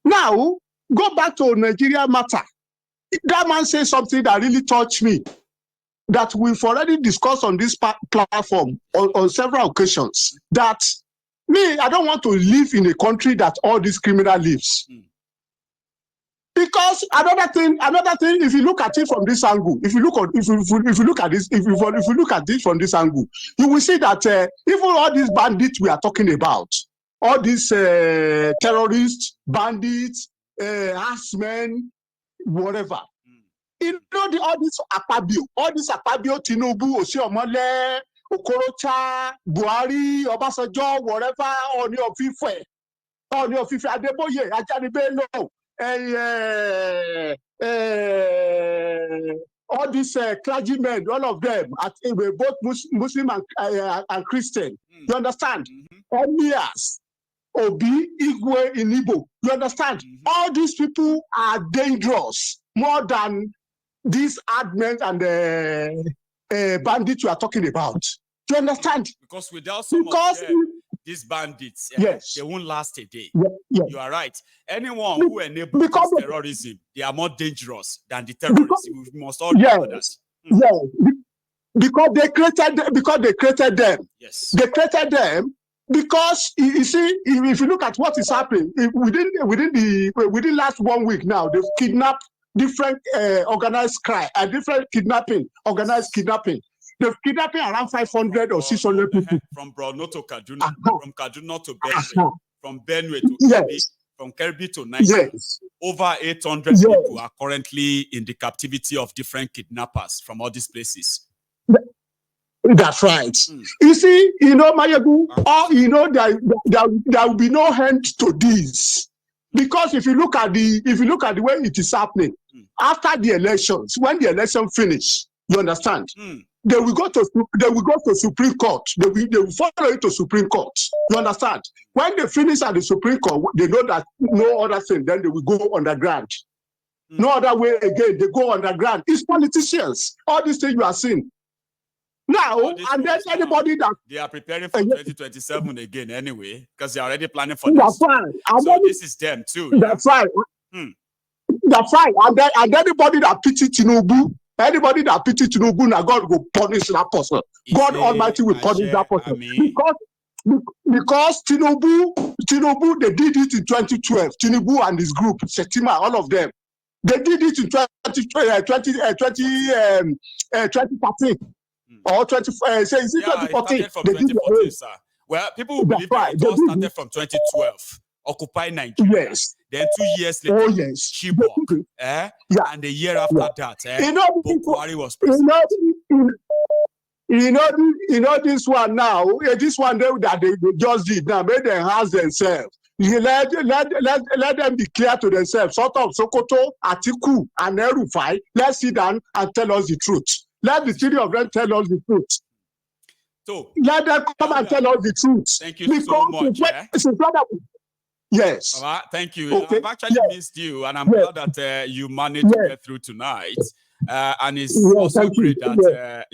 Now, go back to Nigeria matter. That man said something that really touched me, that we've already discussed on this platform on several occasions, that me, I don't want to live in a country that all these criminals lives. Because another thing, if you look at it from this angle, if you look at this from this angle, you will see that even all these bandits we are talking about, all these terrorists, bandits, herdsmen, whatever. You know, all these Akpabio, Tinubu, Osiomole, Okorocha, Buhari, Obasanjo, whatever, on your FIFA, Adeboye, Ajani all these clergymen, all of them, both Muslim and Christian. You understand? Emirs, Obi, Igwe, Inibo. You understand? All these people are dangerous more than these admen and bandits you are talking about. Do you understand? Because without some of these bandits, yes, they won't last a day. Yeah. You are right. Anyone who enables terrorism, they are more dangerous than the terrorists. We must all remember that. Yeah. Because they created them. Yes. They created them because you see, if you look at what is happening within last 1 week now, they've kidnapped different organized crime, different organized kidnapping. They've kidnapping around 500 or 600 people. From Borno to Kaduna, from Kaduna to Benue, from Benue to Kebbi, from Kebbi to Nigeria. Yes. Over 800 people are currently in the captivity of different kidnappers from all these places. That's right. You see, Mayagu, there will be no end to this. Because if you look at the way it is happening, after the elections, when the election finish, you understand? They will go to Supreme Court. They will follow it to Supreme Court. You understand? When they finish at the Supreme Court, they know that no other thing. Then they will go underground. No other way again. They go underground. It's politicians. All these things you are seeing. Now, and then anybody that they are preparing for 2027 again anyway, because they are already planning for this. That's right. So this is them too. That's right. That's right. And anybody that pity Tinubu, now God will punish that person. God Almighty will punish that person. Because Tinubu, they did it in 2012. Tinubu and his group, Setima, all of them, they did it in 2013 or 2014. It started from 2014, sir. Well, people believe that it all started from 2012. Occupy Nigeria. Yes. Then 2 years later, Chibok. And the year after that, Buhari was president. This one now, this one that they just did now, made them house themselves. You let them be clear to themselves. Sort of Sokoto, Atiku, and El-Rufai, let's sit down and tell us the truth. Let the three of them tell us the truth. So let them come and tell us the truth. Thank you so much. Yes. All right, thank you. Okay. I've actually missed you, and I'm glad that you managed to get through tonight. And it's also great that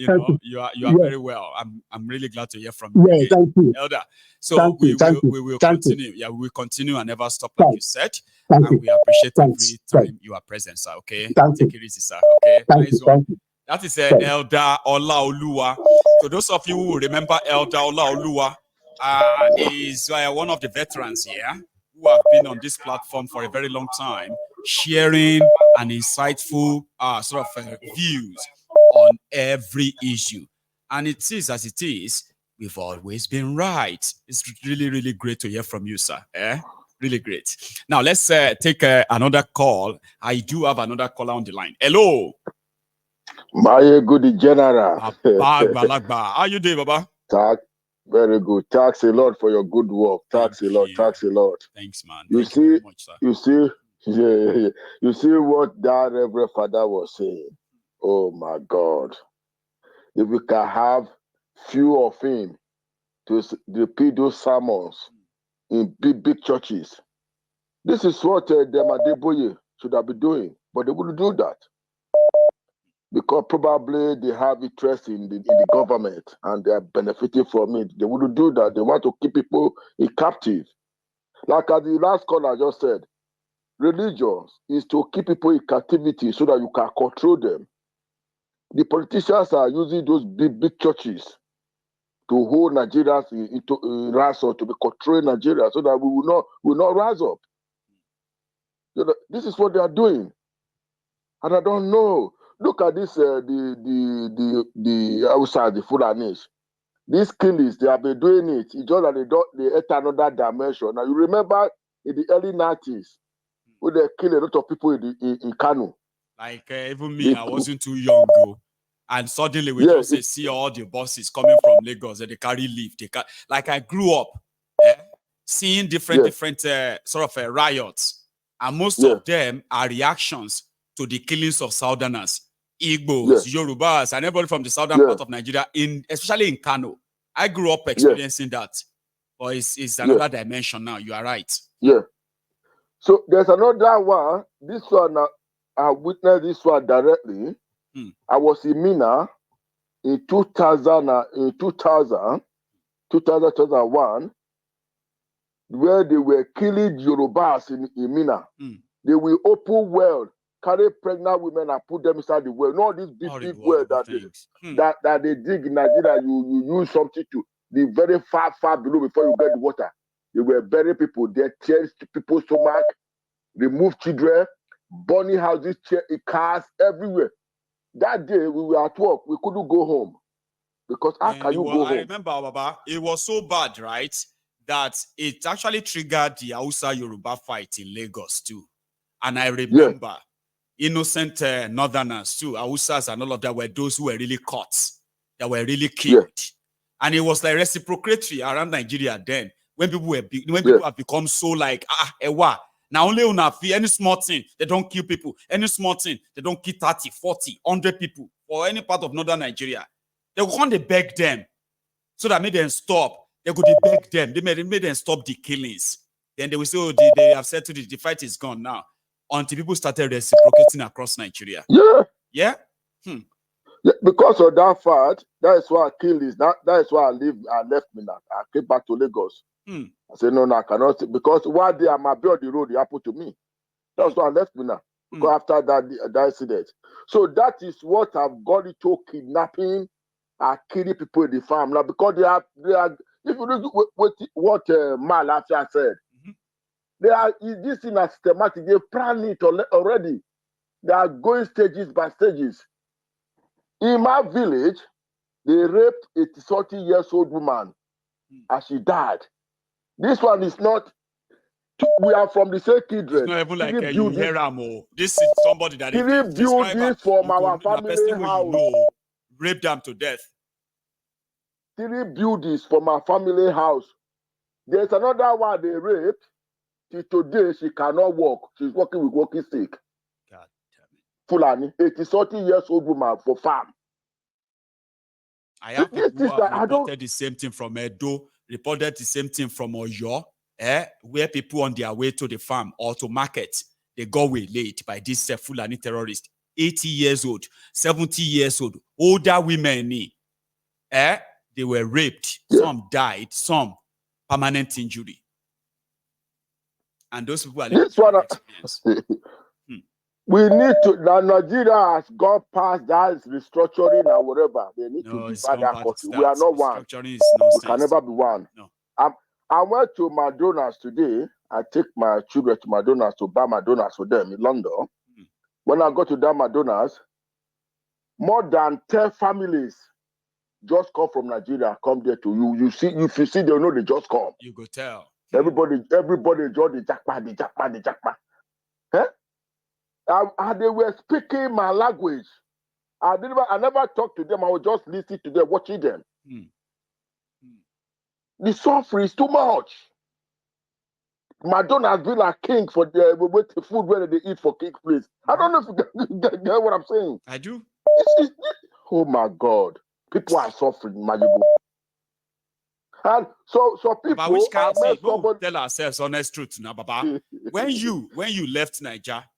you are very well. I'm really glad to hear from you, thank you, Elder. So we will continue. Yeah, we will continue and never stop, like you said. And we appreciate every time you are present, sir. Okay, take it easy, sir. Okay, thank you. That is Elder Olaoluwa. So those of you who remember Elder Olaoluwa is one of the veterans here who have been on this platform for a very long time, sharing an insightful views on every issue. And it is as it is, we've always been right. It's really, really great to hear from you, sir. Really great. Now, let's take another call. I do have another caller on the line. Hello. My good general. How you doing, Baba? Very good. Thanks a lot for your good work. Thanks a lot. Thanks, man. You see what that Reverend Father was saying. Oh my God. If we can have few of him to repeat those sermons in big churches, this is what the Adeboye should have been doing, but they wouldn't do that. Because probably they have interest in the government and they are benefiting from it. They wouldn't do that. They want to keep people in captive. Like as the last caller just said, religions is to keep people in captivity so that you can control them. The politicians are using those big churches to hold Nigerians into ransom, to be controlling Nigeria so that we will not rise up. You know, this is what they are doing. And I don't know. Look at this, the outside, the Fulanis. These killings, they have been doing it. It's just that they enter another dimension. Now, you remember in the early 90s, when they killed a lot of people in Kano. Like, even me, I wasn't too young, though. And suddenly we just see all the buses coming from Lagos and they carry leaf. Like, I grew up seeing different sort of riots. And most of them are reactions to the killings of Southerners, Igbos, Yorubas, and everybody from the southern part of Nigeria, especially in Kano. I grew up experiencing that. But it's another dimension now. You are right. Yeah. So there's another one. This one, I witnessed this one directly. I was in Mina in 2001, where they were killing Yorubas in Mina. They will open well, carry pregnant women and put them inside the well. Not this big well that they dig in Nigeria. You use something to be very far below before you get the water. They were burying people. They tear people's stomach, remove children, burning houses, cars everywhere. That day we were at work. We couldn't go home because how can you go home? I remember, Baba, it was so bad, right, that it actually triggered the Hausa Yoruba fight in Lagos too. And I remember innocent northerners too, Hausas and all of that were those who were really caught, that were really killed. And it was like reciprocatory around Nigeria then, when people have become so like, now only on any small thing, they don't kill people. Any small thing, they don't kill 30, 40, 100 people for any part of northern Nigeria. They will come to beg them so that made them stop. They could beg them. They made them stop the killings. Then they will say, oh, they have settled it. The fight is gone now. Until people started reciprocating across Nigeria. Yeah, because of that fact, that is why I killed this. That is why I left Mina. I came back to Lagos. I said, no, I cannot. Because one day I might be on the road, it happened to me. That's why I left Mina. Because after that incident. So that is what I've got into kidnapping and killing people in the farm. Now, because they are if you look what Malafia said, they are this thing is systematic. They plan it already. They are going stages by stages. In my village, they raped a 30-year-old woman and she died. This one is not. We are from the same kindred. It's not even like you hear him. This is somebody that he built this from our family house. Raped them to death. He built this from our family house. There's another one they raped. Till today, she cannot walk. She's walking with walking stick. God damn it. Fulani, 30-year-old woman for farm. I have people who have reported the same thing from Edo, reported the same thing from Oyo, where people on their way to the farm or to market, they got waylaid by these Fulani terrorists. 80 years old, 70 years old, older women, they were raped. Some died, some permanent injury. And those people are this one, we need to. Now Nigeria has gone past that restructuring and whatever. They need to divide that country. We are not one. We can never be one. No. I went to McDonald's today. I take my children to McDonald's to buy McDonald's for them in London. When I go to that McDonald's, more than 10 families just come from Nigeria, come there to you. You see, if you see, they know they just come. You go tell. Everybody just the jackpot. And they were speaking my language. I never talked to them. I was just listening to them, watching them. The suffering is too much. Madonna has been a king for the food where they eat for king place. I don't know if you get what I'm saying. I do. Oh my God. People are suffering, Majibu. And so people Baba, which kind of tell ourselves honest truth now, Baba. when you left Nigeria,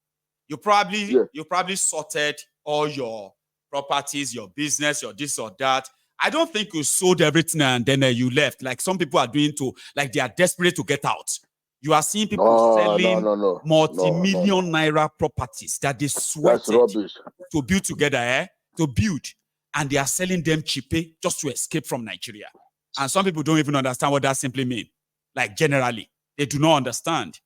you probably sorted all your properties, your business, your this or that. I don't think you sold everything and then you left. Like some people are doing like they are desperate to get out. You are seeing people selling multi-million no. naira properties that they That's sweated rubbish. to build together, to build, and they are selling them cheaply just to escape from Nigeria. And some people don't even understand what that simply means. Like generally, they do not understand.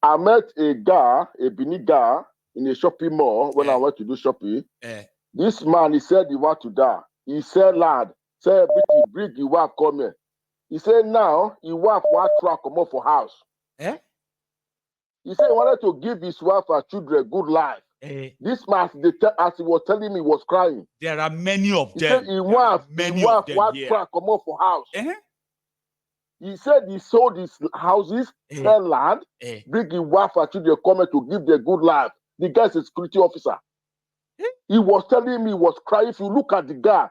I met a guy, a Bini guy, in a shopping mall when I went to do shopping. This man, he said he want to die. He said, lad, say everything, bring your wife, come here. He said, now, his wife want to come out for house. He said he wanted to give his wife and children a good life. This man, as he was telling me, was crying. There are many of them. He said his wife want to come out for house. He said he sold his houses, sell land, bring his wife and children come to give them a good life. The guy is a security officer. He was telling me, he was crying. If you look at the guy,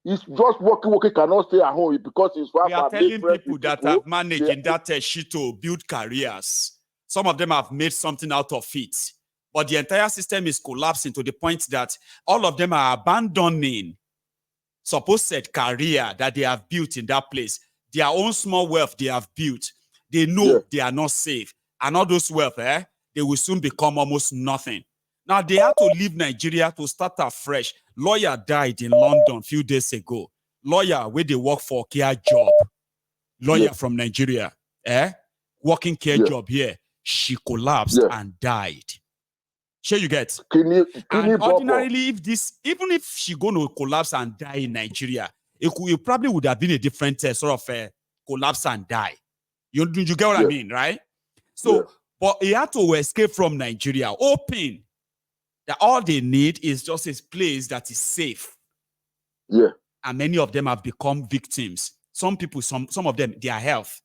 he's just working, cannot stay at home because his wife. We are telling people that have managed in that shit to build careers. Some of them have made something out of it. But the entire system is collapsing to the point that all of them are abandoning supposed career that they have built in that place. Their own small wealth they have built. They know they are not safe. And all those wealth, they will soon become almost nothing. Now, they had to leave Nigeria to start afresh. Lawyer died in London a few days ago. Lawyer, where they work for care job. Lawyer from Nigeria, working care job here. She collapsed and died. Sure, you get. And ordinarily, even if she going to collapse and die in Nigeria, it probably would have been a different sort of collapse and die. You get what I mean, right? So, but he had to escape from Nigeria, open that all they need is just a place that is safe. And many of them have become victims. Some people, some of them, their health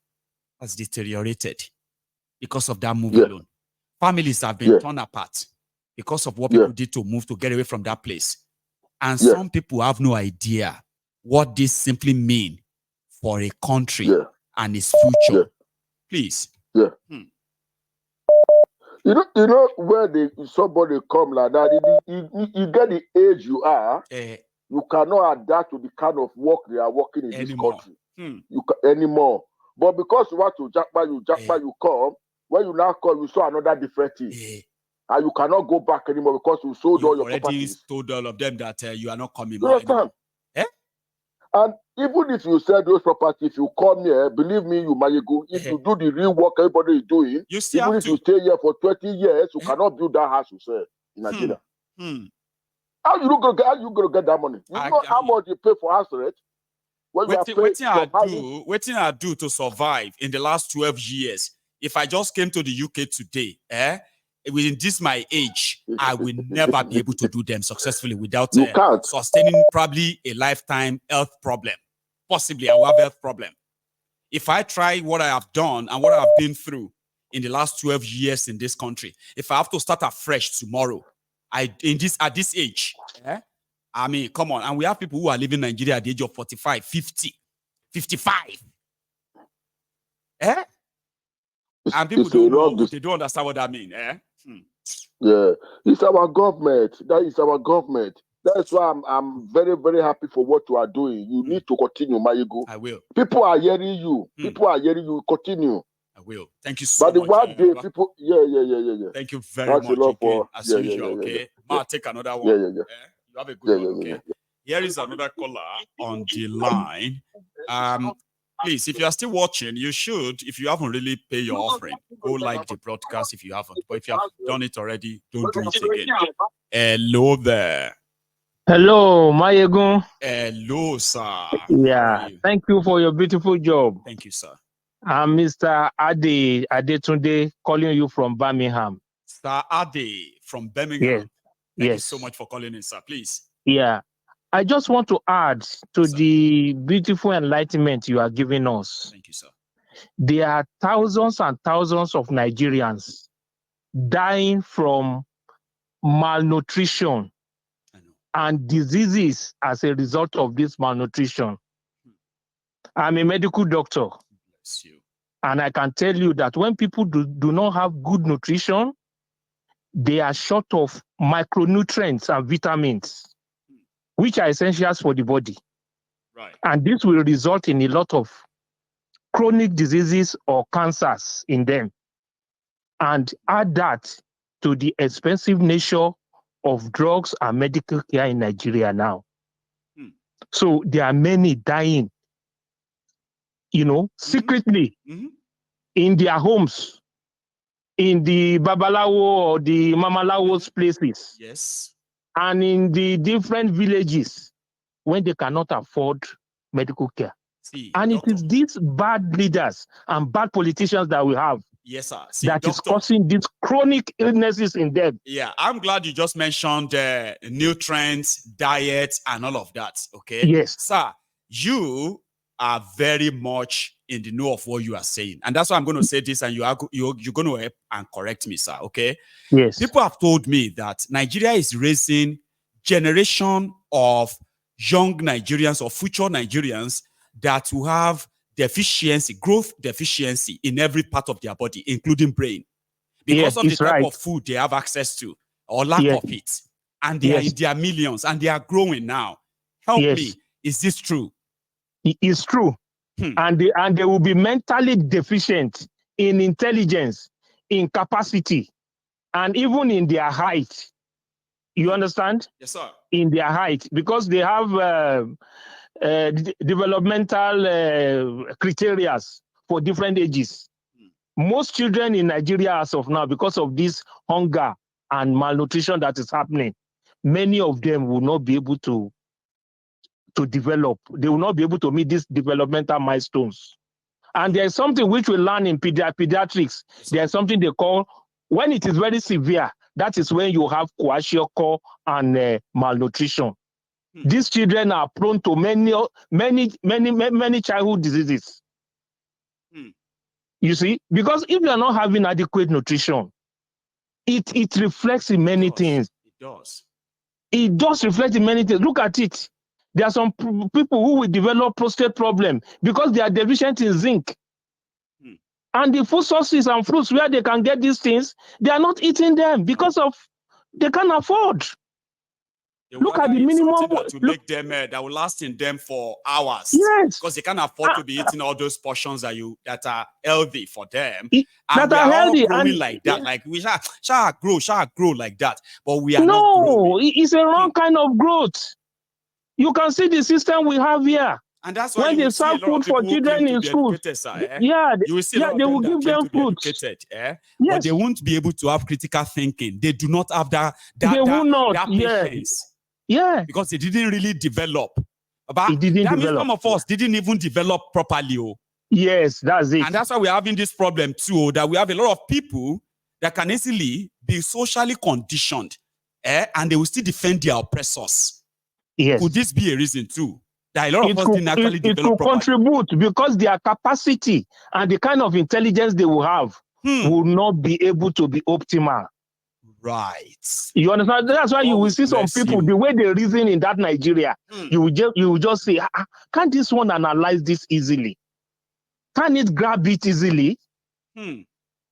has deteriorated because of that move alone. Families have been torn apart because of what people did to move to get away from that place. And some people have no idea what this simply means for a country and its future. Please. You know where somebody come like that, you get the age you are, you cannot adapt to the kind of work they are working in this country. You anymore. But because you want to jackpot, you come. When you now come, you saw another different thing. And you cannot go back anymore because you sold all your properties. Told all of them that you are not coming back anymore. And even if you sell those properties, if you come here, believe me, you might go. If you do the real work everybody is doing, you still even have if to. you stay here for 20 years, you cannot build that house you sell in Nigeria. How you gonna get that money? You know how much you pay for house rent? What I do to survive in the last 12 years? If I just came to the UK today, within this my age, I will never be able to do them successfully without sustaining probably a lifetime health problem. Possibly, I will have health problem. If I try what I have done and what I have been through in the last 12 years in this country, if I have to start afresh tomorrow, at this age, I mean, come on. And we have people who are living in Nigeria at the age of 45, 50, 55. And people don't know, they don't understand what that means. Yeah, it's our government. That is our government. That's why I'm very, very happy for what you are doing. You need to continue, Mayego. I will. People are hearing you. People are hearing you. Continue. I will. Thank you so much. But the one day, people, yeah. Thank you very much again, as usual, okay? Ma, take another one. Yeah. You have a good one, okay? Here is another caller on the line. Please, if you are still watching, you should, if you haven't really paid your offering, go like the broadcast if you haven't. But if you have done it already, don't do it again. Hello there. Hello, Mayegun. Hello, sir. Yeah, thank you for your beautiful job. Thank you, sir. I'm Mr. Adetunde calling you from Birmingham. Sir Ade from Birmingham. Yes. Thank you so much for calling in, sir. Please. Yeah. I just want to add to the beautiful enlightenment you are giving us. Thank you, sir. There are thousands and thousands of Nigerians dying from malnutrition and diseases as a result of this malnutrition. I'm a medical doctor. Bless you. And I can tell you that when people do not have good nutrition, they are short of micronutrients and vitamins, which are essentials for the body. Right. And this will result in a lot of chronic diseases or cancers in them. And add that to the expensive nature of drugs and medical care in Nigeria now. So there are many dying, secretly in their homes, in the Babalawo or the Mamalawo's places. Yes. And in the different villages when they cannot afford medical care. And doctor, it is these bad leaders and bad politicians that we have yes, sir. that is causing these chronic illnesses in them. Yeah, I'm glad you just mentioned nutrients, diet, and all of that. Okay. Yes. Sir, you are very much in the know of what you are saying. And that's why I'm going to say this, and you're going to help and correct me, sir. Okay. Yes. People have told me that Nigeria is raising generation of young Nigerians or future Nigerians that will have deficiency, growth deficiency in every part of their body, including brain, because of the type of food they have access to or lack of it. And they are in their millions and they are growing now. Help me. Is this true? It is true. And they will be mentally deficient in intelligence, in capacity, and even in their height. You understand? Yes, sir. In their height, because they have developmental criteria for different ages. Most children in Nigeria as of now, because of this hunger and malnutrition that is happening, many of them will not be able to develop. They will not be able to meet these developmental milestones. And there's something which we learn in pediatrics. There's something they call, when it is very severe, that is when you have kwashiorkor and malnutrition. These children are prone to many childhood diseases. You see, because if you are not having adequate nutrition, it reflects in many things. It does reflect in many things. Look at it. There are some people who will develop prostate problem because they are deficient in zinc. And the food sources and fruits where they can get these things, they are not eating them because of they can't afford. Look at the minimum to make them that will last in them for hours. Yes, because they can't afford to be eating all those portions that are healthy for them. And we are healthy all growing and like that. Like we shall grow like that, but we are not growing. No, it's a wrong kind of growth. You can see the system we have here. And that's why when they serve food for children in schools, you will see they will give them food. But they won't be able to have critical thinking. They do not have that patience. Because they didn't really develop. But that means some of us didn't even develop properly. Yes, that's it. And that's why we're having this problem too, that we have a lot of people that can easily be socially conditioned, and they will still defend their oppressors. Yes. Could this be a reason too? That a lot of us didn't actually develop properly? It will contribute because their capacity and the kind of intelligence they will have will not be able to be optimal. Right. You understand? That's why you will see some people, the way they reason in that Nigeria, you will just say, can't this one analyze this easily? Can it grab it easily?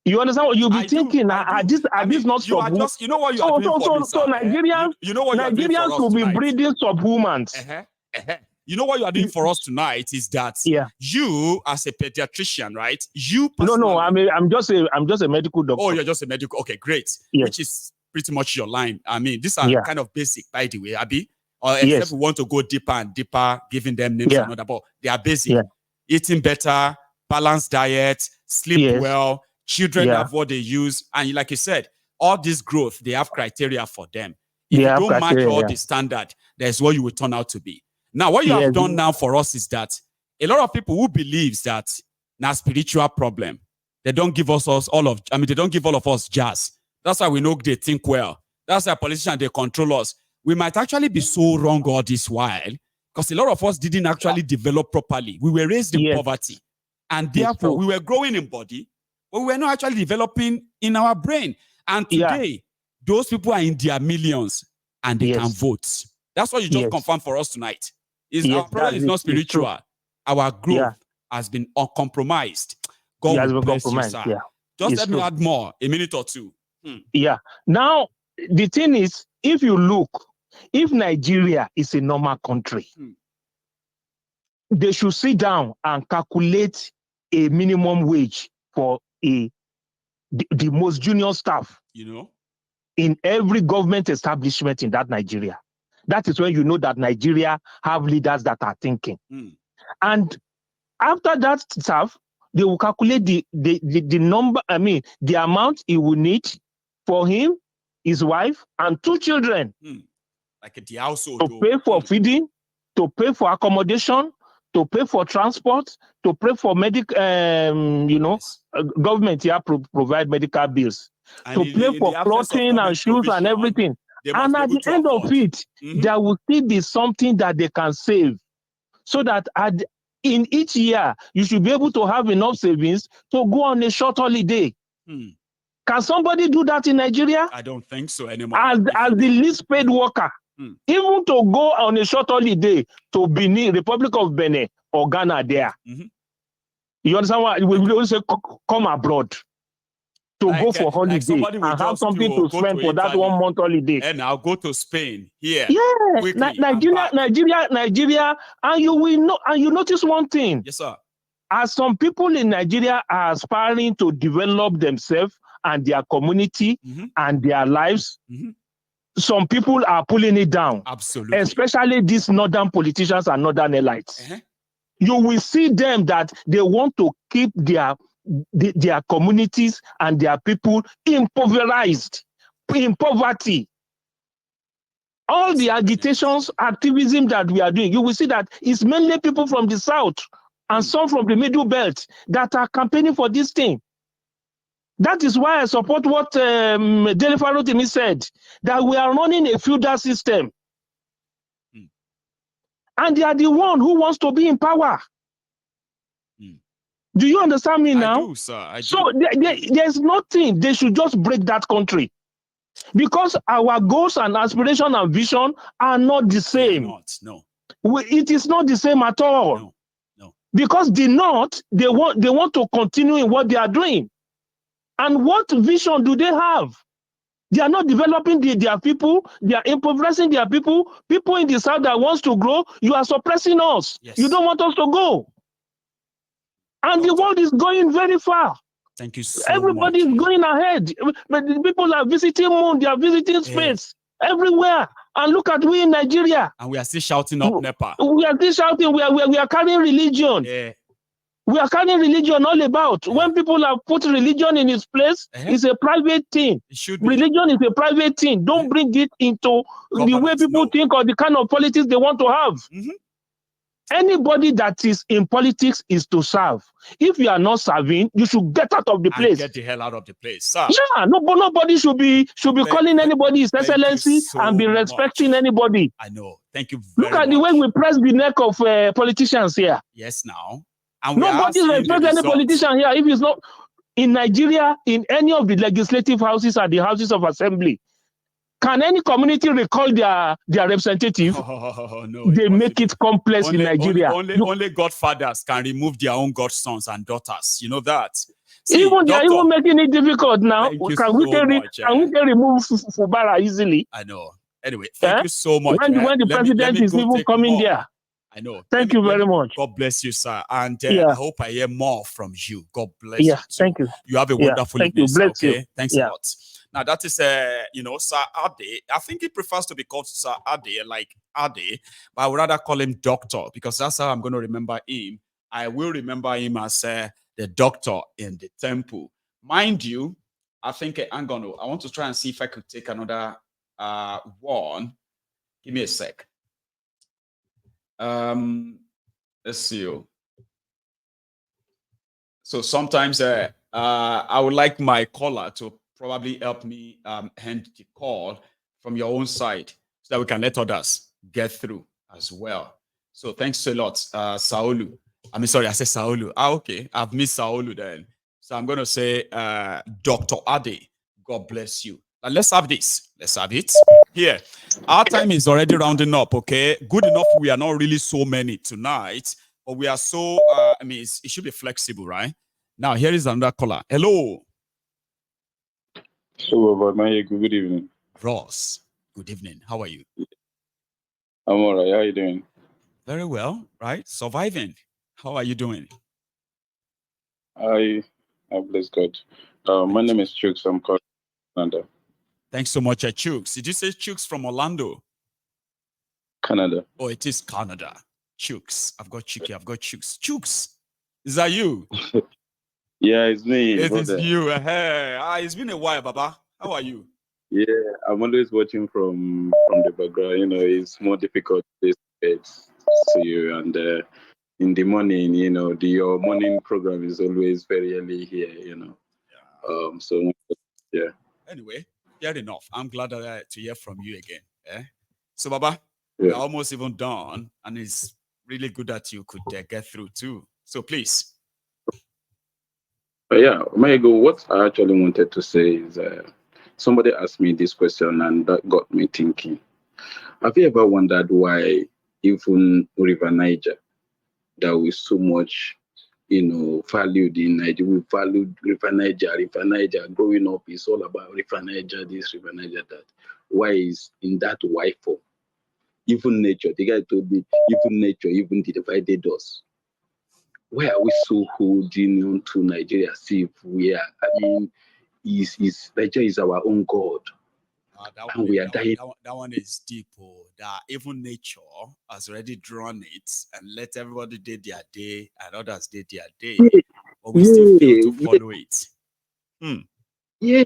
You understand what you'll be thinking? Are these not subhumans? You know what you are doing for me, so Nigerians, Nigerians will be breeding subhumans. You know what you are doing for us tonight is that you, as a pediatrician, right? You no, I'm just a medical doctor. Oh, you're just a medical. Okay, great. Yes. Which is pretty much your line. I mean, these are kind of basic, by the way, Abi. Or except we want to go deeper and deeper, giving them names and other, but they are basic. Eating better, balanced diet, sleep well, children have what they use, and like you said, all this growth, they have criteria for them. If you don't match all the standard, that's what you will turn out to be. Now, what you have done now for us is that a lot of people who believes that now spiritual problem, they don't give us they don't give all of us jazz. That's why we know they think well. That's why politicians, they control us. We might actually be so wrong all this while because a lot of us didn't actually develop properly. We were raised in poverty and therefore we were growing in body, but we were not actually developing in our brain. And today, those people are in their millions and they can vote. That's what you just confirmed for us tonight. Our problem is not spiritual. Our growth has been uncompromised. God will bless you, sir. Just let me add more, a minute or two. Yeah. Now, the thing is, if you look, if Nigeria is a normal country, they should sit down and calculate a minimum wage for the most junior staff, in every government establishment in that Nigeria. That is when you know that Nigeria have leaders that are thinking. And after that staff, they will calculate the number, the amount he will need for him, his wife, and 2 children. Like the household. To pay for feeding, to pay for accommodation, to pay for transport, to pay for medical, government here provide medical bills, and to pay for clothing and shoes and everything. And at the end of it, there will still be something that they can save, so that in each year, you should be able to have enough savings to go on a short holiday. Can somebody do that in Nigeria? I don't think so anymore. As the least paid worker, even to go on a short holiday to Benin, Republic of Benin or Ghana there. You understand what we will say? Come abroad to go for holiday and have something to spend for that 1 month holiday. And I'll go to Spain here. Yeah, Nigeria, and you will know. And you notice one thing. Yes, sir. As some people in Nigeria are aspiring to develop themselves and their community and their lives, some people are pulling it down. Absolutely. Especially these northern politicians and northern elites. You will see them that they want to keep their communities and their people impoverished, in poverty. All the agitations, activism that we are doing, you will see that it's mainly people from the south and some from the middle belt that are campaigning for this thing. That is why I support what Dele Farotimi said, that we are running a feudal system. And they are the one who wants to be in power. Do you understand me now? I do, sir. I do. So there's nothing. They should just break that country. Because our goals and aspiration and vision are not the same. No. It is not the same at all. No. Because the North, they want to continue in what they are doing. And what vision do they have? They are not developing their people. They are impoverishing their people. People in the South that wants to grow, you are suppressing us. Yes. You don't want us to go. And the world is going very far. Thank you so Everybody much. is going ahead. But the people are visiting moon. They are visiting space everywhere. And look at we in Nigeria. And we are still shouting up NEPA. We are still shouting. We are carrying religion. Yeah. We are carrying religion all about. When people have put religion in its place, it's a private thing. It should be. Religion is a private thing. Don't bring it into the way people think or the kind of politics they want to have. Anybody that is in politics is to serve. If you are not serving, you should get out of the place. Get the hell out of the place, sir. Yeah, nobody should be calling anybody His Excellency and be respecting anybody. I know. Thank you very much. Look at the way we press the neck of politicians here. Yes, now. And nobody respects any politician here if it's not in Nigeria, in any of the legislative houses or the houses of assembly. Can any community recall their representative? No, they make it complex in Nigeria. Only godfathers can remove their own godsons and daughters. You know that. See, they are even making it difficult now. Can we remove Fubara easily? I know. Anyway, thank you so much. When the president is even coming there. I know. Thank you very much. God bless you, sir. And I hope I hear more from you. God bless you. Thank you. You have a wonderful evening. Bless you. Thanks a lot. Now, that is, Sir Ade. I think he prefers to be called Sir Ade, like Ade, but I would rather call him Doctor because that's how I'm going to remember him. I will remember him as the doctor in the temple. Mind you, I think I want to try and see if I could take another one. Give me a sec. Let's see. So sometimes I would like my caller to probably help me end the call from your own side so that we can let others get through as well. So thanks a lot, Saulu. I said Saulu. Okay. I've missed Saulu then. So I'm going to say Dr. Ade. God bless you. Now let's have this. Let's have it. Here. Our time is already rounding up, okay? Good enough. We are not really so many tonight, but we are so, it should be flexible, right? Now, here is another caller. Hello. Hello, good evening. Ross, good evening. How are you? I'm all right. How are you doing? Very well, right? Surviving. How are you doing? I bless God. My name is Chooks. I'm calling from Canada. Thanks so much, Chooks. Did you say Chooks from Orlando? Canada. Oh, it is Canada. Chooks. I've got Chooks. I've got Chooks. Chooks. Is that you? Yeah, it's me. It brother. is you. Hey. It's been a while, Baba. How are you? Yeah, I'm always watching from the background. You know, it's more difficult to see you. And in the morning, you know, your morning program is always very early here. You know, so yeah. Anyway, fair enough. I'm glad to hear from you again. So, Baba, Yeah. we're almost even done, and it's really good that you could get through too. So, please. Yeah, Mayego, what I actually wanted to say is somebody asked me this question and that got me thinking. Have you ever wondered why even River Niger, that we so much, you know, valued in Nigeria, we valued River Niger growing up is all about River Niger, this, River Niger, that. Why is in that white form? Even nature, the guy told me, even nature, even divided us. Why are we so holding on to Nigeria as if we are, I mean, Nigeria is our own God. And we are dying. That one is deep. That even nature has already drawn it and let everybody do their day and others do their day. But we still fail to follow it. Yeah.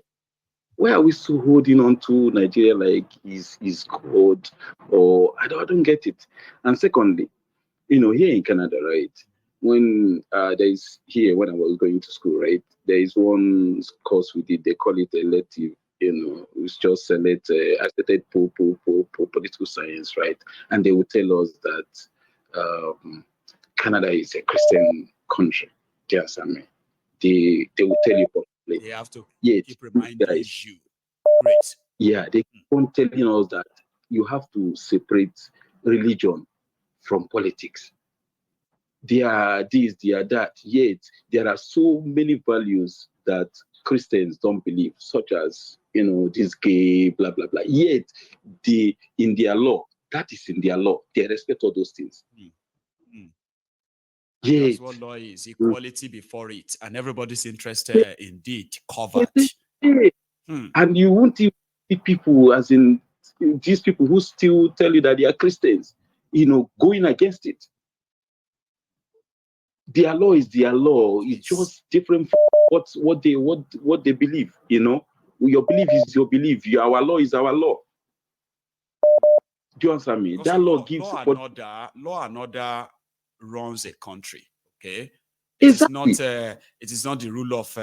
Why are we so holding on to Nigeria like is God? Or I don't get it. And secondly, you know, here in Canada, right? When there's here when I was going to school, right? There is one course we did. They call it elective. You know, it's just select. I started political science, right? And they would tell us that Canada is a Christian country. Do you understand me? They will tell you probably. They have to Yeah, keep reminding you. Great. Yeah, they keep on telling us that you have to separate religion from politics. They are this, they are that. Yet there are so many values that Christians don't believe, such as, you know, this gay, blah blah blah. Yet they in their law, that is in their law. They respect all those things. That's what law is, equality before it, and everybody's interested indeed covered. And you won't even see people, as in these people who still tell you that they are Christians, you know, going against it. Their law is their law. It's just different from what they believe. You know, your belief is your belief. Our law is our law. Do you understand me? That law gives law and order runs a country. Okay, exactly. It is not the rule of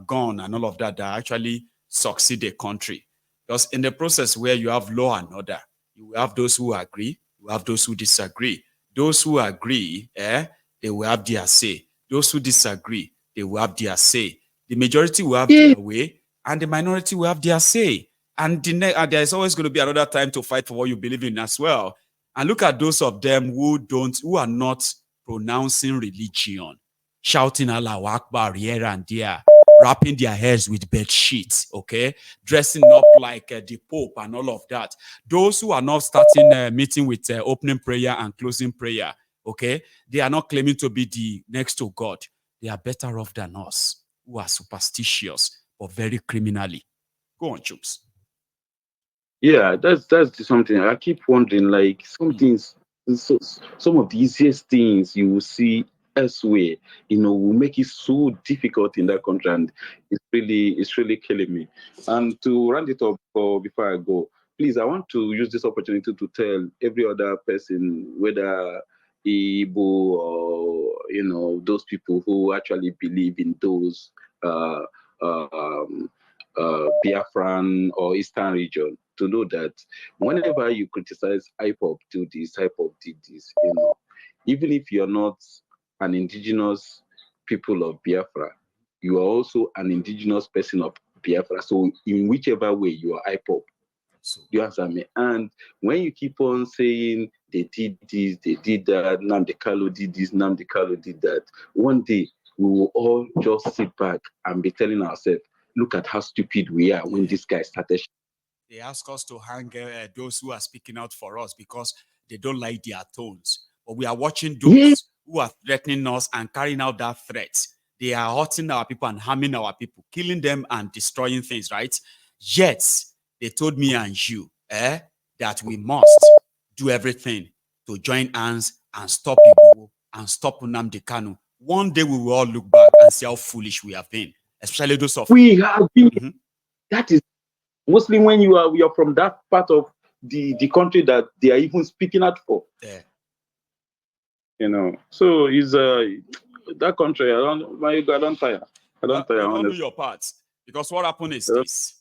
gun and all of that actually succeed a country. Because in the process where you have law and order, you have those who agree, you have those who disagree. Those who agree, they will have their say. Those who disagree, they will have their say. The majority will have their way, and the minority will have their say. And there is always going to be another time to fight for what you believe in as well. And look at those of them who are not pronouncing religion, shouting Allahu Akbar here and there, wrapping their heads with bed sheets, okay, dressing up like the Pope and all of that. Those who are not starting a meeting with opening prayer and closing prayer, okay, they are not claiming to be the next to God. They are better off than us, who are superstitious but very criminally. Go on, Chooks. Yeah, that's something I keep wondering. Like some things, some of the easiest things you will see elsewhere, you know, will make it so difficult in that country, and it's really killing me. And to round it up, before I go, please, I want to use this opportunity to tell every other person, whether Igbo or, you know, those people who actually believe in those Biafran or Eastern region, to know that whenever you criticize IPOP do this, IPOP did this, you know, even if you're not an indigenous people of Biafra, you are also an indigenous person of Biafra. So in whichever way you are IPOP, you understand me? And when you keep on saying they did this, they did that, Nnamdi Kanu did this, Nnamdi Kanu did that, one day we will all just sit back and be telling ourselves, look at how stupid we are when this guy started. They ask us to hang those who are speaking out for us because they don't like their tones. But we are watching those who are threatening us and carrying out that threat. They are hurting our people and harming our people, killing them and destroying things, right? Yet, they told me and you that we must do everything to join hands and stop Igbo and stop Nnamdi Kanu. One day we will all look back and see how foolish we have been, especially those of we have been. That is mostly when you are from that part of the country that they are even speaking out for. Yeah. You know, so is that country. I don't tire. I don't tire. You don't do Honestly. your part, because what happened is this: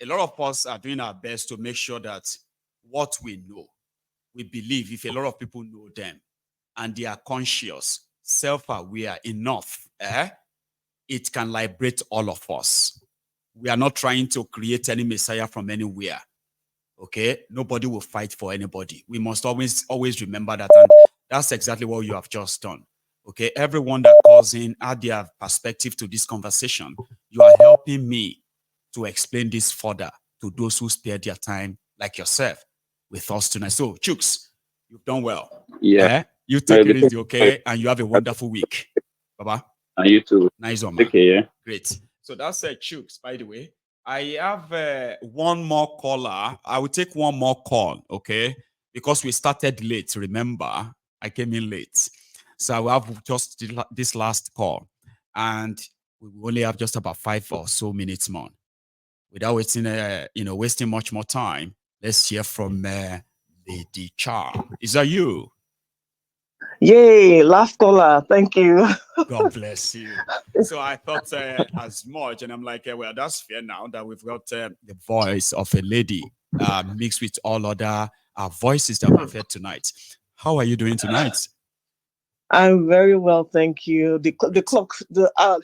a lot of us are doing our best to make sure that what we know, we believe. If a lot of people know them and they are conscious, self-aware enough, it can liberate all of us. We are not trying to create any messiah from anywhere. Okay, nobody will fight for anybody. We must always remember that, and that's exactly what you have just done. Okay, everyone that calls in, add their perspective to this conversation. You are helping me to explain this further to those who spare their time, like yourself, with us tonight. So, Chooks, you've done well. Yeah. You take it easy, okay? And you have a wonderful week. Bye-bye. And you too. Nice one, man. Okay, yeah. Great. So that's Chooks, by the way. I have one more caller. I will take one more call, okay? Because we started late, remember? I came in late. So I will have just this last call. And we will only have just about 5 or so minutes more. Without wasting much more time, let's hear from Lady Charm. Is that you? Yay, last caller. Thank you. God bless you. So I thought as much, and I'm like, well, that's fair now that we've got the voice of a lady mixed with all other voices that we've heard tonight. How are you doing tonight? I'm very well, thank you. The clocks, how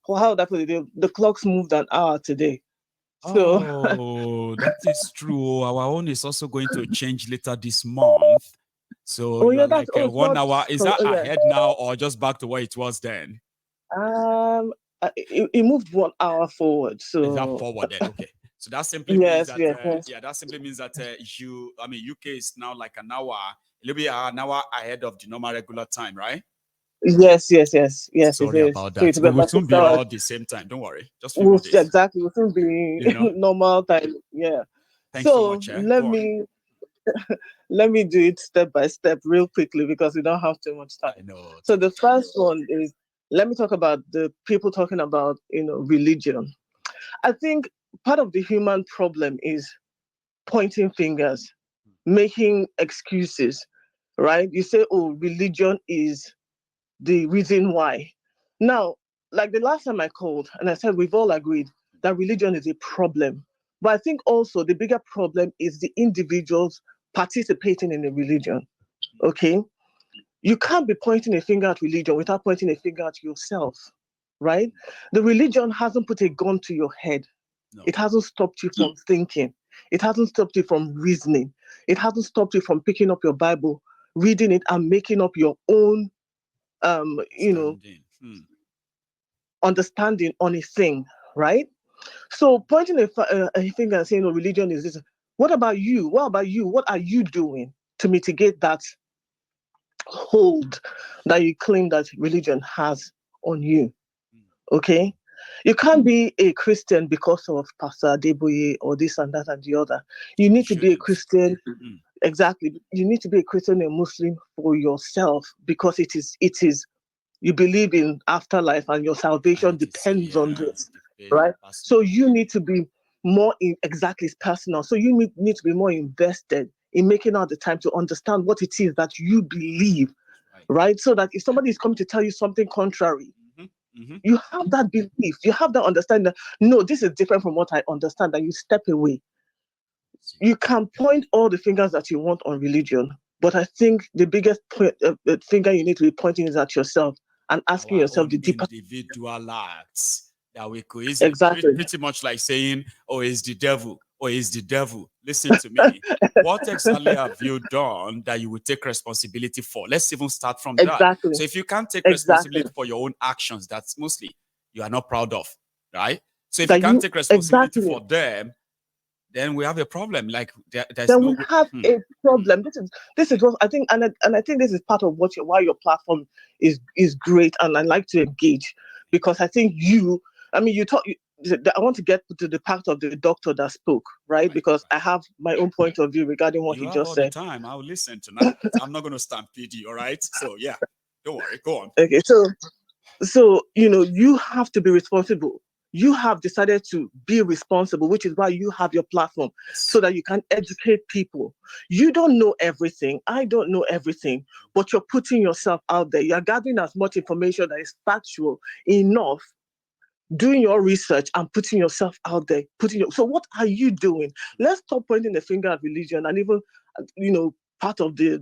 would I put it? The clocks moved an hour today. So that is true. Our own is also going to change later this month. So you're like 1 hour. Is that ahead now or just back to where it was then? It moved 1 hour forward. So is that forward then? Okay. So that simply means that that simply means that UK is now like an hour, a little bit an hour ahead of the normal regular time, right? Yes. Sorry it about is. that. We will soon be all the same time. Don't worry. Just few days. Exactly. We'll soon be normal time. Yeah. Thanks so much. Let me do it step by step real quickly because we don't have too much time. I know. So the first one is, let me talk about the people talking about, religion. I think part of the human problem is pointing fingers, making excuses, right? You say, oh, religion is the reason why. Now, like the last time I called and I said, we've all agreed that religion is a problem. But I think also the bigger problem is the individuals participating in the religion, okay? You can't be pointing a finger at religion without pointing a finger at yourself, right? The religion hasn't put a gun to your head. No. It hasn't stopped you from thinking. It hasn't stopped you from reasoning. It hasn't stopped you from picking up your Bible, reading it, and making up your own, understanding on a thing, right? So pointing a finger and saying, "Oh, religion is this." What about you? What about you? What are you doing to mitigate that hold that you claim that religion has on you? Okay, you can't be a Christian because of Pastor Adeboye or this and that and the other. You need to be a Christian. Exactly. You need to be a Christian and Muslim for yourself because it is. You believe in afterlife and your salvation depends on this, right? So you need to be more exactly personal. So you need to be more invested in making out the time to understand what it is that you believe, right? So that if somebody is coming to tell you something contrary, you have that belief, you have that understanding that, no, this is different from what I understand, and you step away. You can point all the fingers that you want on religion, but I think the biggest finger you need to be pointing is at yourself and asking yourself the deeper individual acts that we could exactly pretty much like saying, oh, it's the devil, or it's the devil. Listen to me. What exactly have you done that you would take responsibility for? Let's even start from that. So if you can't take responsibility for your own actions, that's mostly you are not proud of, right? So if you can't take responsibility for them, then we have a problem. Like there's then no we have a problem. This is what I think, and I think this is part of why your platform is great, and I like to engage, because I think you talk. I want to get to the part of the doctor that spoke, right? Because I have my own point of view regarding what he just said. The time I'll listen tonight. I'm not going to stampede you, all right? So yeah, don't worry. Go on. Okay, so you have to be responsible. You have decided to be responsible, which is why you have your platform, so that you can educate people. You don't know everything. I don't know everything, but you're putting yourself out there. You're gathering as much information that is factual enough, doing your research and putting yourself out there. So what are you doing? Let's stop pointing the finger at religion and even, part of the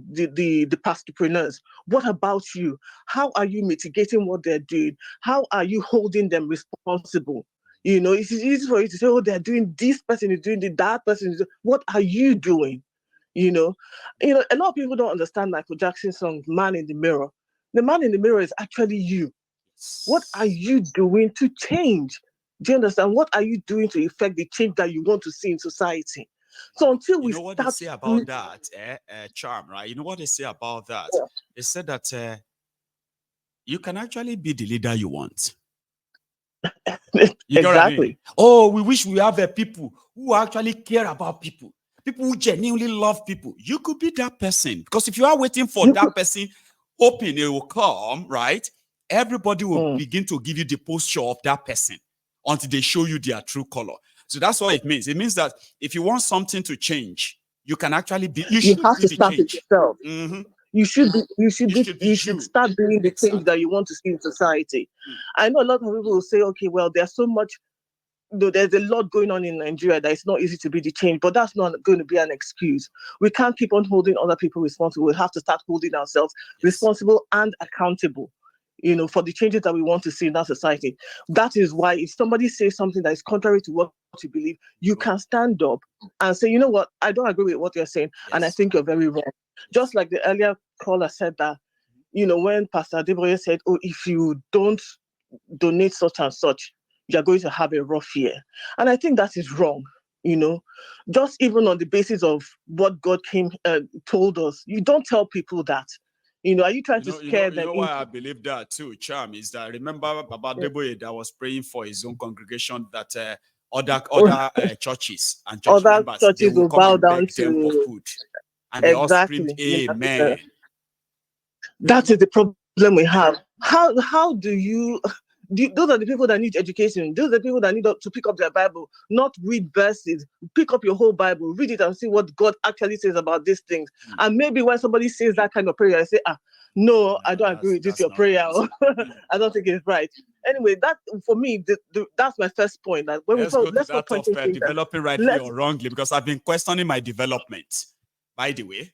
pastorpreneurs. What about you? How are you mitigating what they're doing? How are you holding them responsible? It's easy for you to say, oh, they're doing this, person is doing that person is doing. What are you doing? A lot of people don't understand Michael Jackson's song, Man in the Mirror. The man in the mirror is actually you. What are you doing to change? Do you understand? What are you doing to effect the change that you want to see in society? So until we what they say about that, Charm, right? You know what they say about that? Yeah. They said that you can actually be the leader you want. You know what I mean? Oh, we wish we have people who actually care about people who genuinely love people. You could be that person, because if you are waiting for that person, hoping it will come, right? Everybody will begin to give you the posture of that person until they show you their true color. So that's what it means. It means that if you want something to change, you can actually be. You have to start it yourself. Mm-hmm. You should start doing the change that you want to see in society. I know a lot of people will say, okay, well, there's so much. There's a lot going on in Nigeria that it's not easy to be the change, but that's not going to be an excuse. We can't keep on holding other people responsible. We have to start holding ourselves responsible and accountable, for the changes that we want to see in that society. That is why if somebody says something that is contrary to what you believe, you can stand up and say, you know what, I don't agree with what you're saying, and I think you're very wrong. Just like the earlier caller said that, when Pastor Adeboye said, oh, if you don't donate such and such, you're going to have a rough year. And I think that is wrong, just even on the basis of what God told us. You don't tell people that. Are you trying to scare them? You know why I believe that too, Charm, is that I remember Baba Adeboye that was praying for his own congregation that other churches and church members, they will come and beg them for food. And they all screamed, amen. That is the problem we have. How do you... Those are the people that need education. Those are the people that need to pick up their Bible, not read verses. Pick up your whole Bible, read it and see what God actually says about these things. And maybe when somebody says that kind of prayer, I say, no, I don't agree with this, your prayer. I don't think it's right. Anyway, that for me, that's my first point. That when let's not point developing rightly or wrongly, because I've been questioning my development. By the way,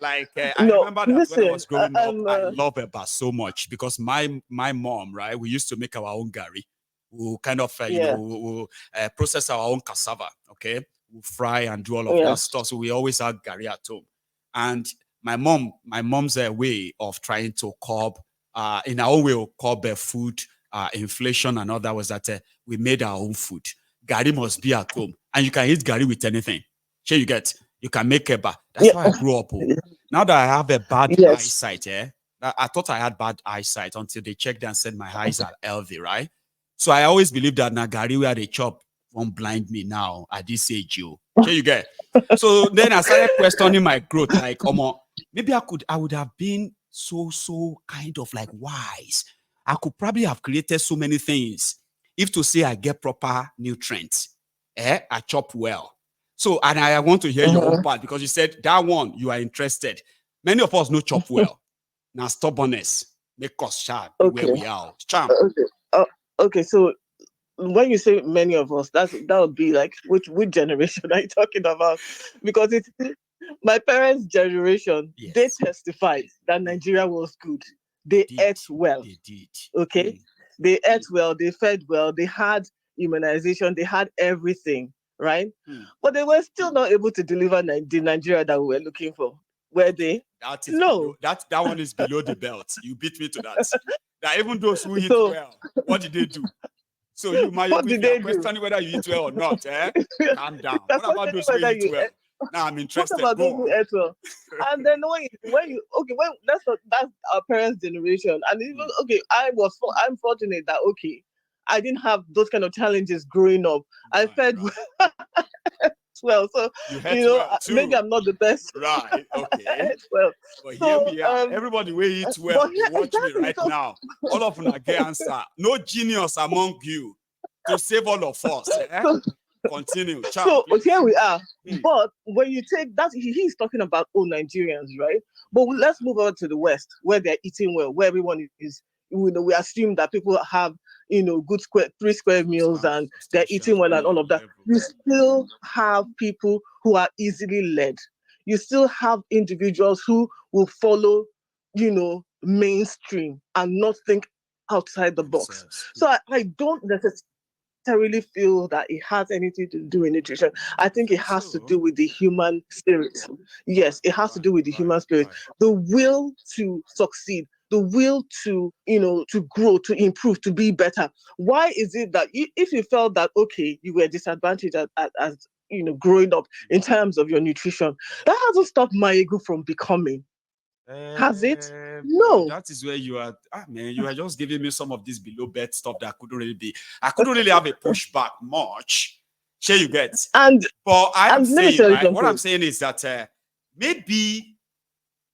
I remember that when I was growing up, I love Eba so much because my mom, right, we used to make our own gari. We'll kind of, we'll process our own cassava, okay? We'll fry and do all of that stuff. So we always had gari at home. And my mom's way of trying to curb, in our own way, curb food, inflation and all that was that we made our own food. Gari must be at home. And you can eat gari with anything. Sure, you get... You can make Eba. That's why I grew up. Now that I have a bad eyesight, I thought I had bad eyesight until they checked and said my eyes are healthy, right? So I always believed that Nagari where they chop won't blind me now at this age, you. Sure you get. So then I started questioning my growth. Like, maybe I would have been so kind of like wise. I could probably have created so many things if to say I get proper nutrients. I chop well. So, and I want to hear your own part because you said that one, you are interested. Many of us know chop well. Now, stubbornness make us sharp where we are. Charm. Okay, so when you say many of us, that would be like, which generation are you talking about? Because it's my parents' generation, they testified that Nigeria was good. They ate well. They did. Okay? They ate well, they fed well, they had immunization, they had everything. Right? But they were still not able to deliver the Nigeria that we were looking for. Were they? That is below, that one is below the belt. You beat me to that. That even those who eat well, what did they do? So you might What be did they do? questioning whether you eat well or not. Calm down. They're What about those who whether eat you well? Now I'm what interested. about Go those who on. ate well? And then that's our parents' generation. And even I'm fortunate that I didn't have those kind of challenges growing up. I fed well, so you well too. maybe I'm not the best. Right? Okay. Well, but so, here we are. Everybody will eat well. Watch me right now. All of them get answer. No genius among you to save all of us. Continue. So here we are. But when you take that, he's talking about Nigerians, right? But let's move on to the West, where they're eating well, where everyone is. We assume that people have good 3 square meals and they're eating well and all of that. You still have people who are easily led. You still have individuals who will follow, mainstream and not think outside the box. So I don't necessarily feel that it has anything to do with nutrition. I think it has to do with the human spirit. Yes, it has to do with the human spirit. The will to succeed, the will to, to grow, to improve, to be better. Why is it that if you felt that, you were disadvantaged as growing up in terms of your nutrition, that hasn't stopped Maegu from becoming. Has it? No. That is where you are. Man, you are just giving me some of this below bed stuff that couldn't really be. I couldn't really have a pushback much. Sure, you get. But I am saying, right? What I'm saying is that maybe,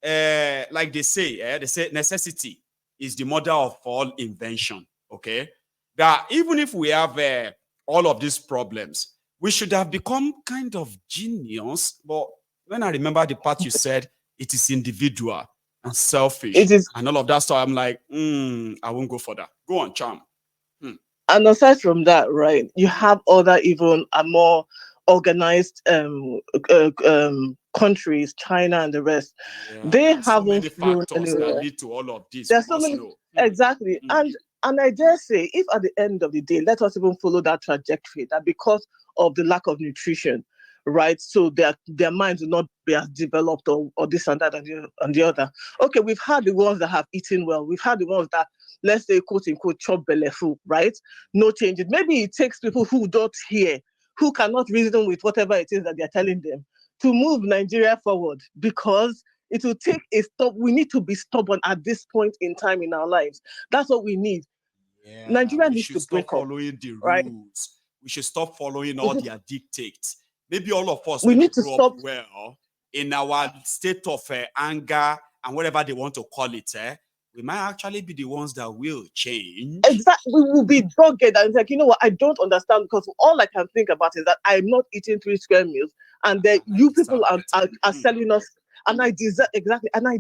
like they say necessity is the mother of all invention. Okay, that even if we have all of these problems, we should have become kind of genius. But when I remember the part you said, it is individual and selfish and all of that stuff, I'm like, I won't go for that. Go on, Charm. And aside from that, right, you have other even more organized countries, China and the rest. They haven't so many factors that lead to all of this. There's so many exactly. And I dare say, if at the end of the day, let us even follow that trajectory, that because of the lack of nutrition, right? So their minds will not be as developed or this and that and the other. Okay, we've had the ones that have eaten well. We've had the ones that, let's say, quote unquote, chop belefu, right? No changes. Maybe it takes people who don't hear, who cannot reason with whatever it is that they're telling them, to move Nigeria forward, because it will take a stop. We need to be stubborn at this point in time in our lives. That's what we need. Nigeria needs to break up. Following the rules. We should stop following all their dictates. Maybe all of us need to stop well in our state of anger and whatever they want to call it. We might actually be the ones that will change. Exactly. We will be dogged and it's like, you know what, I don't understand, because all I can think about is that I'm not eating 3 square meals and that you people are selling us, and I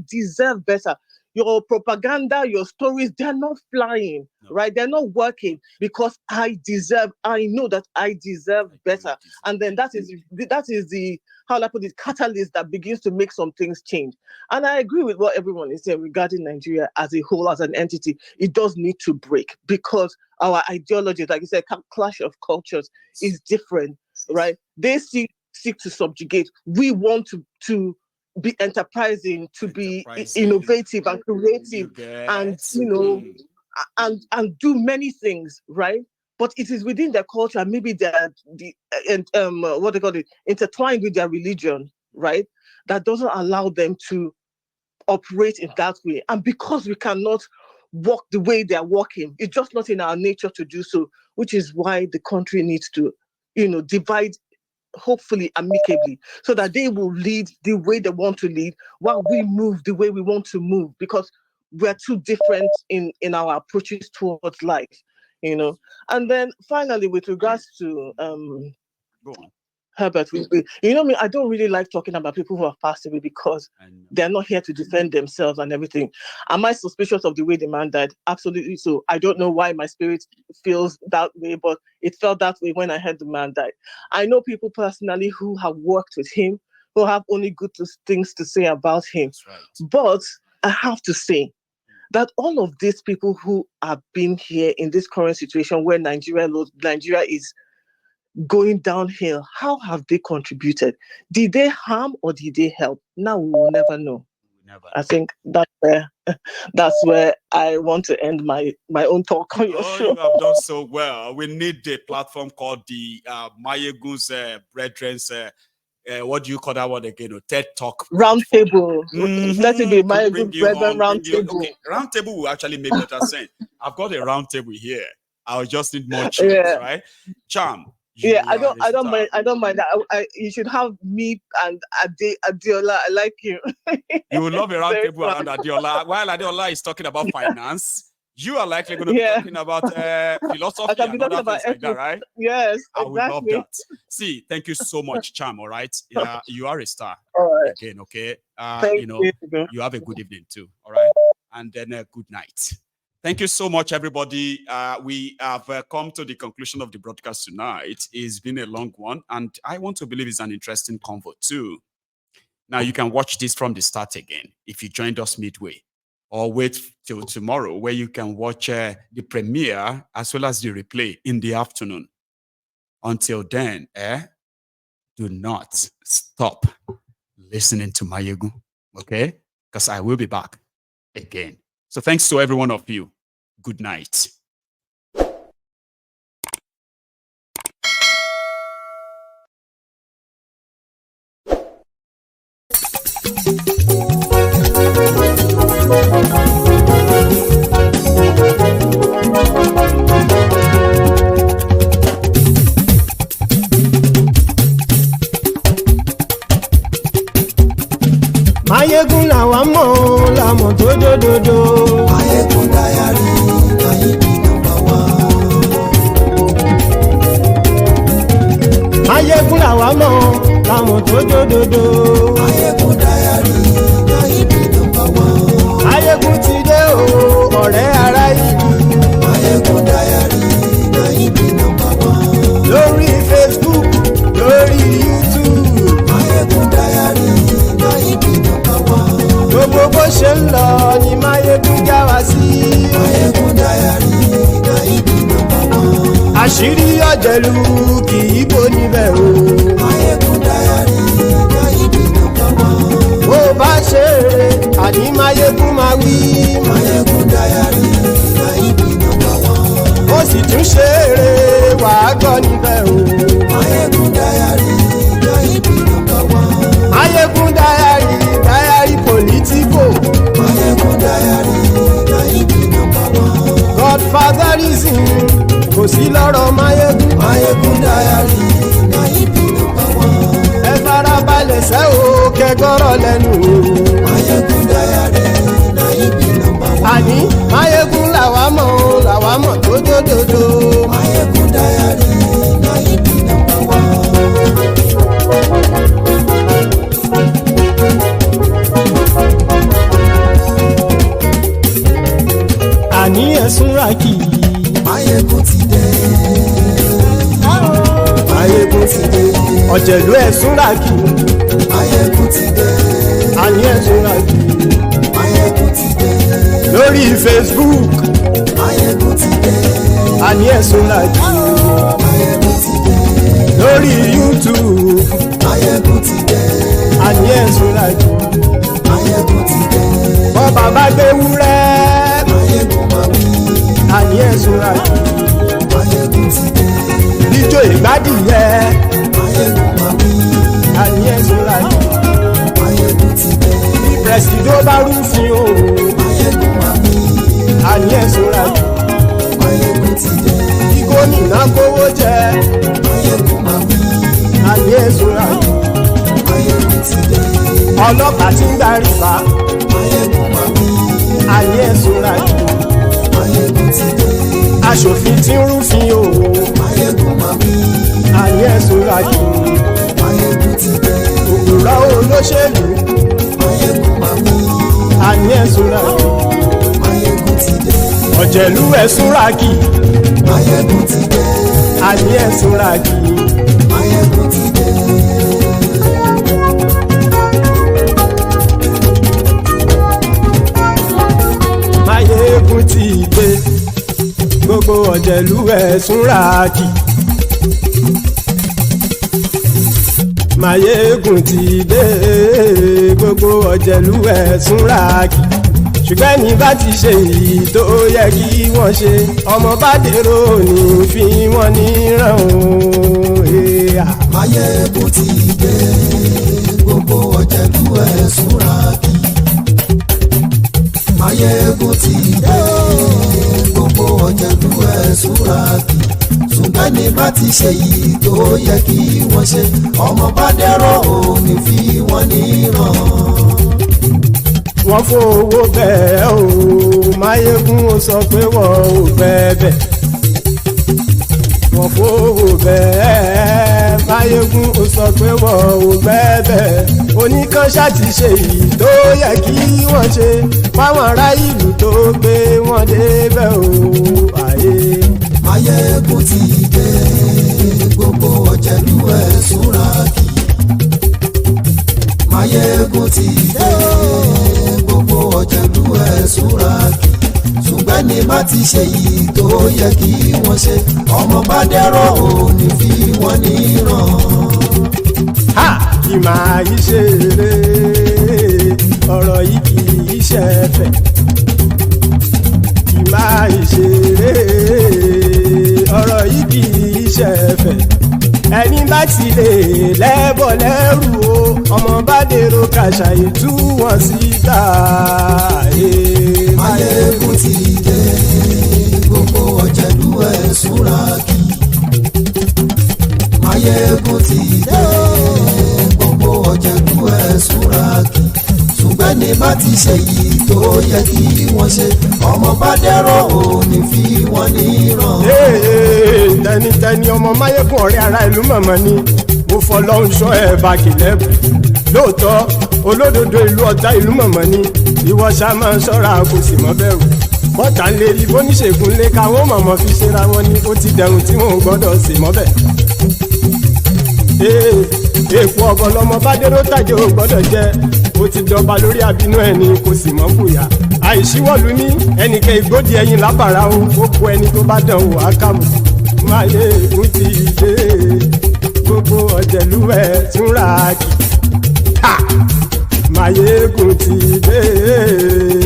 deserve better. Your propaganda, your stories, they're not flying, right? They're not working, because I know that I deserve better. And then that is the, how I put it, catalyst that begins to make some things change. And I agree with what everyone is saying regarding Nigeria as a whole, as an entity. It does need to break, because our ideology, like you said, clash of cultures is different, right? They seek to subjugate. We want to be enterprising, to be innovative and creative, and and do many things, right? But it is within their culture. Maybe they're what they call it, intertwined with their religion, right? That doesn't allow them to operate in that way. And because we cannot walk the way they're walking, it's just not in our nature to do so. Which is why the country needs to, divide, hopefully amicably, so that they will lead the way they want to lead, while we move the way we want to move, because we're too different in our approaches towards life, And then finally, with regards to Herbert, I don't really like talking about people who have passed away, because they're not here to defend themselves and everything. Am I suspicious of the way the man died? Absolutely so. I don't know why my spirit feels that way, but it felt that way when I heard the man died. I know people personally who have worked with him, who have only good things to say about him. But I have to say that all of these people who have been here in this current situation where Nigeria is going downhill, how have they contributed? Did they harm or did they help? Now we will never know. I think that's where I want to end my own talk on your show. You have done so well. We need a platform called the Mayegun's Brethren's what do you call that one again? TED Talk. Round table. Let it be Mayegun's Brethren round table. Okay. Round table will actually make better sense. I've got a round table here. I'll just need more chairs, right? Charm. I don't mind that. You should have me and Adiola. I like you. You will love a round table around Adiola. While Adiola is talking about finance, you are likely going to be talking about philosophy and other things like that, right? Yes, I would love that. See, thank you so much, Charm. All right, yeah, you are a star. All right. Again, okay. Thank you. You have a good evening too. All right, and then a good night. Thank you so much, everybody. We have come to the conclusion of the broadcast tonight. It's been a long one, and I want to believe it's an interesting convo too. Now, you can watch this from the start again if you joined us midway, or wait till tomorrow where you can watch the premiere as well as the replay in the afternoon. Until then, do not stop listening to Mayegun, okay? Because I will be back again. So thanks to every one of you. Good night. Mayegun làwa mọ̀ làmọ̀ tó dòdòdò. Mayegun Diary, Mayegun number one. Mayegun làwa mọ̀ làmọ̀ tó dòdòdò. Mayegun Diary, Mayegun number one. Mayegun ti dé o, ọ̀rẹ́ ará ìlú. Mayegun Diary, Mayegun number one. Lórí Facebook, lórí YouTube. Mayegun Diary, Mayegun number one. Gbogbo bó ṣe ń lọ ni Mayegun já wa sí. Mayegun Diary, Mayegun number one. Àṣírí ọ̀jẹ̀lú kì í bò níbẹ̀ o. Mayegun Diary, Mayegun number one. Bó bá ṣe eré àní Mayegun máa wí. Mayegun Diary, Mayegun number one. Ó sì tún ṣe eré wàá gbọ́ níbẹ̀ o. Mayegun Diary, Mayegun number one. Mayegun Diary, Diary politico. Mayegun Diary, Mayegun number one. Godfatherism kò sí lọ́rọ̀ Mayegun. Mayegun Diary, Mayegun number one. Ẹ farabalẹ̀ sẹ́ o kẹgọ́rọ̀ lẹ́nu o. Mayegun Diary, Mayegun number one. Àní Mayegun làwa mọ̀ tó dòdòdò. Mayegun Diary, Mayegun number one. Àní ẹ̀sùn rákì. Mayegun ti dé. Mayegun ti dé. Ọ̀jẹ̀lú ẹ̀sùn rákì. Mayegun ti dé. Àní ẹ̀sùn rákì. Mayegun ti dé. Lórí Facebook. Mayegun ti dé. Àní ẹ̀sùn rákì. Mayegun ti dé. Lórí YouTube. Mayegun ti dé. Àní ẹ̀sùn rákì. Mayegun ti dé. Bọ́ bàbá gbé wúrẹ́. Mayegun máa wí. Àní ẹ̀sùn rákì. Mayegun ti dé. Ijó ìgbádìyẹ. Mayegun máa wí. Àní ẹ̀sùn rákì. Mayegun ti dé. Bí pẹ̀sìdó bá rúfin o. Mayegun máa wí. Àní ẹ̀sùn rákì. Mayegun ti dé. Bí gómìnà kówó jẹ. Mayegun máa wí. Àní ẹ̀sùn rákì. Mayegun ti dé. Ọlọ́pàá tí ń darí bá. Mayegun máa wí. Àní ẹ̀sùn rákì. Mayegun ti dé. Aṣòfin tí ń rúfin o. Mayegun máa wí. Àní ẹ̀sùn rákì. Mayegun ti dé. Òpùrọ́ olóṣèlú. Mayegun máa wí. Àní ẹ̀sùn rákì. Mayegun ti dé. Ọ̀jẹ̀lú ẹ̀sùn rákì. Mayegun ti dé. Àní ẹ̀sùn rákì. Mayegun ti dé. Mayegun ti dé. Gbogbo ọ̀jẹ̀lú ẹ̀sùn rákì. Máyégún ti dé gbogbo ọ̀jẹ̀lú ẹ̀ súnra kì ṣùgbọ́n ní bá ti ṣe èyí tó yẹ kí wọ́n ṣe ọmọ bá dèrò ní fi wọ́n níran o. Máyégún ti dé gbogbo ọ̀jẹ̀lú ẹ̀ súnra kì Máyégún ti dé gbogbo ọ̀jẹ̀lú ẹ̀ súnra kì ṣùgbọ́n ní bá ti ṣe yìí tó yẹ kí wọ́n ṣe ọmọ bá dẹ́rọ̀ òní fi wọ́n níran. Wọ́n fowó bẹ́ẹ̀ o Máyégún ó sọ pé wọ́n ò fẹ́ bẹ́ẹ̀. Wọ́n fowó bẹ́ẹ̀ Máyégún ó sọ pé wọ́n ò fẹ́ bẹ́ẹ̀. Oníkanṣá ti ṣe yìí tó yẹ kí wọ́n ṣe fáwọn ará ìlú tó gbé wọn débẹ̀ o. Máyégún ti dé gbogbo ọ̀jẹ̀lú ẹ̀ súnra kì Máyégún ti dé gbogbo ọ̀jẹ̀lú ẹ̀ súnra kì ṣùgbọ́n ní bá ti ṣe yìí tó yẹ kí wọ́n ṣe ọmọ bá dẹ́rọ̀ òní fi wọ́n níran. Kì máa yí ṣe eré ọ̀rọ̀ yìí kì í ṣe ẹ̀fẹ̀. Kì máa yí ṣe eré ọ̀rọ̀ yìí kì í ṣe ẹ̀fẹ̀. Ẹni bá ti lè lẹ́bọ̀ lẹ́rù o ọmọ bá dèrò kàṣà ìtú wọn síta. Máyégún ti dé gbogbo ọ̀jẹ̀lú ẹ̀ súnra kì Máyégún ti dé gbogbo ọ̀jẹ̀lú ẹ̀ súnra kì ṣùgbọ́n ní bá ti ṣe yìí tó yẹ kí wọ́n ṣe ọmọ bá dẹ́rọ̀ òní fi wọ́n níran. Tẹnitẹni ọmọ Máyégún ọ̀rẹ́ ara ìlú mọ̀mọ́ ni mo fọlọ́run ṣọ́ ẹ̀ bá kìlẹ́bù lóòótọ́ olódodo ìlú ọ̀tá ìlú mọ̀mọ́ ni ìwọ ṣá máa ń ṣọ́ra kò sì mọ́ bẹ̀rù bọ́tà ń lè rí bóníṣègùn lé káwọn mọ̀mọ́ fi ṣera wọn ni ó ti dẹrùn tí wọn ò gbọ́dọ̀ sì mọ́ bẹ̀. Èèpo ọ̀bọ̀ lọmọ bá dérò tàjẹ́ ò gbọ́dọ̀ jẹ́ ó ti jọba lórí àbínú ẹni kò sì mọ́ bùyà àìsíwọ́lu ní ẹnìkẹ́ ìgbódì ẹyin lábàrá o ó kó ẹni tó bá dán wò á kàmù. Máyégún ti dé gbogbo ọ̀jẹ̀lú ẹ̀ túnra kì Máyégún ti dé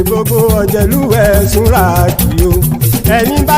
gbogbo ọ̀jẹ̀lú ẹ̀ túnra kì o ẹni bá